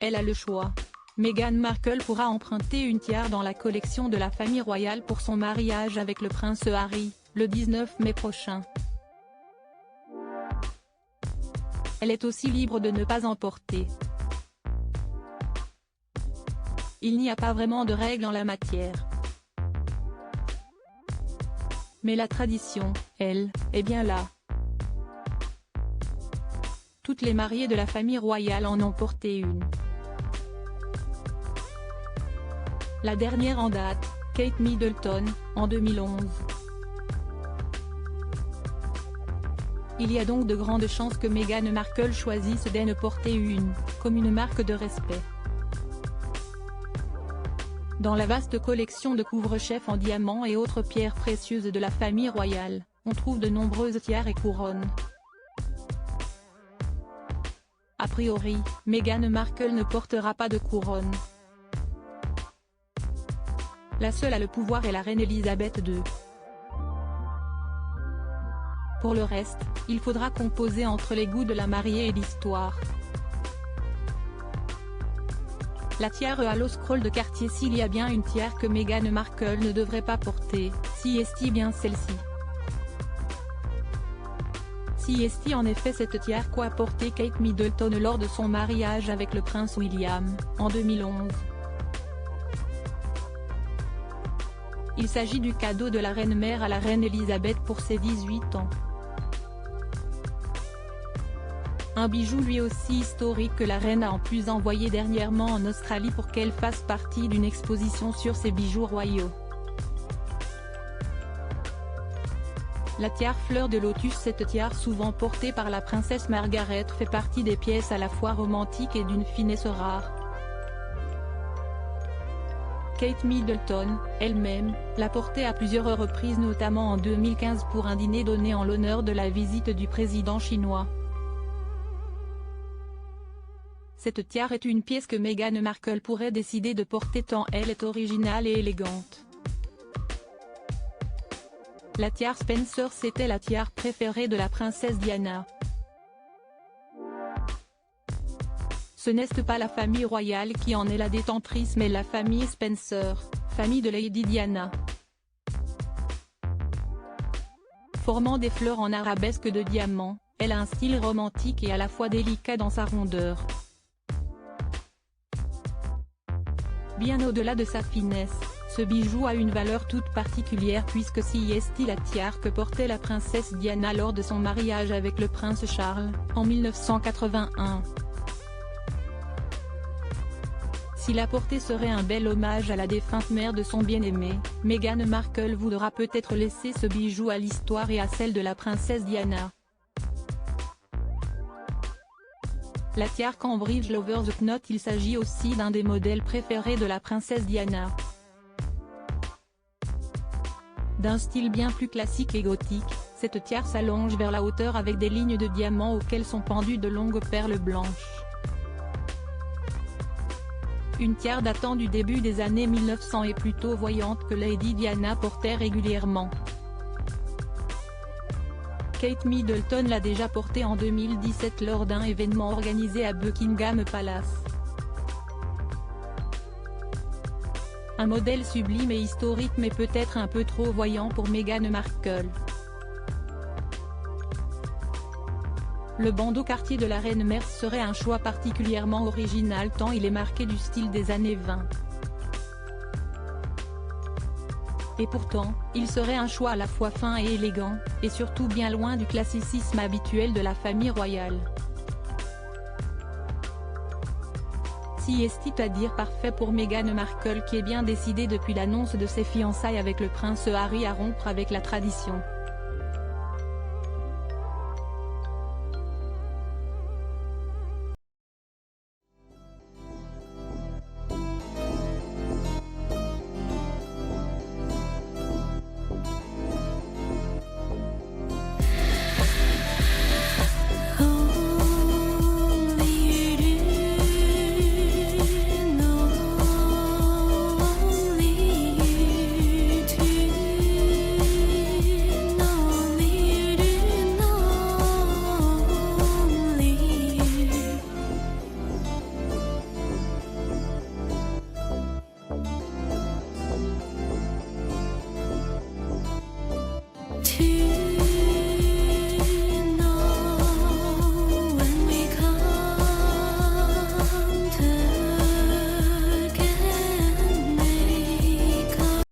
elle a le choix. Meghan Markle pourra emprunter une tiare dans la collection de la famille royale pour son mariage avec le prince Harry, le 19 mai prochain. Elle est aussi libre de ne pas en porter. Il n'y a pas vraiment de règles en la matière. Mais la tradition, elle, est bien là. Toutes les mariées de la famille royale en ont porté une. La dernière en date, Kate Middleton, en 2011. Il y a donc de grandes chances que Meghan Markle choisisse d'en porter une, comme une marque de respect. Dans la vaste collection de couvre-chefs en diamants et autres pierres précieuses de la famille royale, on trouve de nombreuses tiares et couronnes. A priori, Meghan Markle ne portera pas de couronne. La seule à le pouvoir est la reine Elisabeth II. Pour le reste, il faudra composer entre les goûts de la mariée et l'histoire. La tiare Halo Scroll de Cartier. S'il y a bien une tiare que Meghan Markle ne devrait pas porter, si est-il bien celle-ci. Si est-il en effet cette tiare qu'a portée Kate Middleton lors de son mariage avec le prince William, en 2011. Il s'agit du cadeau de la reine-mère à la reine Elisabeth pour ses 18 ans. Un bijou lui aussi historique que la reine a en plus envoyé dernièrement en Australie pour qu'elle fasse partie d'une exposition sur ses bijoux royaux. La tiare fleur de lotus. Cette tiare souvent portée par la princesse Margaret fait partie des pièces à la fois romantiques et d'une finesse rare. Kate Middleton, elle-même, l'a portée à plusieurs reprises, notamment en 2015 pour un dîner donné en l'honneur de la visite du président chinois. Cette tiare est une pièce que Meghan Markle pourrait décider de porter tant elle est originale et élégante. La tiare Spencer. C'était la tiare préférée de la princesse Diana. Ce n'est pas la famille royale qui en est la détentrice mais la famille Spencer, famille de Lady Diana. Formant des fleurs en arabesque de diamants, elle a un style romantique et à la fois délicat dans sa rondeur. Bien au-delà de sa finesse, ce bijou a une valeur toute particulière puisque si est la tiare que portait la princesse Diana lors de son mariage avec le prince Charles, en 1981. Si la portée serait un bel hommage à la défunte mère de son bien-aimé, Meghan Markle voudra peut-être laisser ce bijou à l'histoire et à celle de la princesse Diana. La tiare Cambridge Lovers Knot. Il s'agit aussi d'un des modèles préférés de la princesse Diana. D'un style bien plus classique et gothique, cette tiare s'allonge vers la hauteur avec des lignes de diamants auxquelles sont pendues de longues perles blanches. Une tiare datant du début des années 1900 et plutôt voyante que Lady Diana portait régulièrement. Kate Middleton l'a déjà portée en 2017 lors d'un événement organisé à Buckingham Palace. Un modèle sublime et historique mais peut-être un peu trop voyant pour Meghan Markle. Le bandeau Cartier de la reine-mère serait un choix particulièrement original tant il est marqué du style des années 20. Et pourtant, il serait un choix à la fois fin et élégant, et surtout bien loin du classicisme habituel de la famille royale. Si est-il parfait pour Meghan Markle qui est bien décidée depuis l'annonce de ses fiançailles avec le prince Harry à rompre avec la tradition.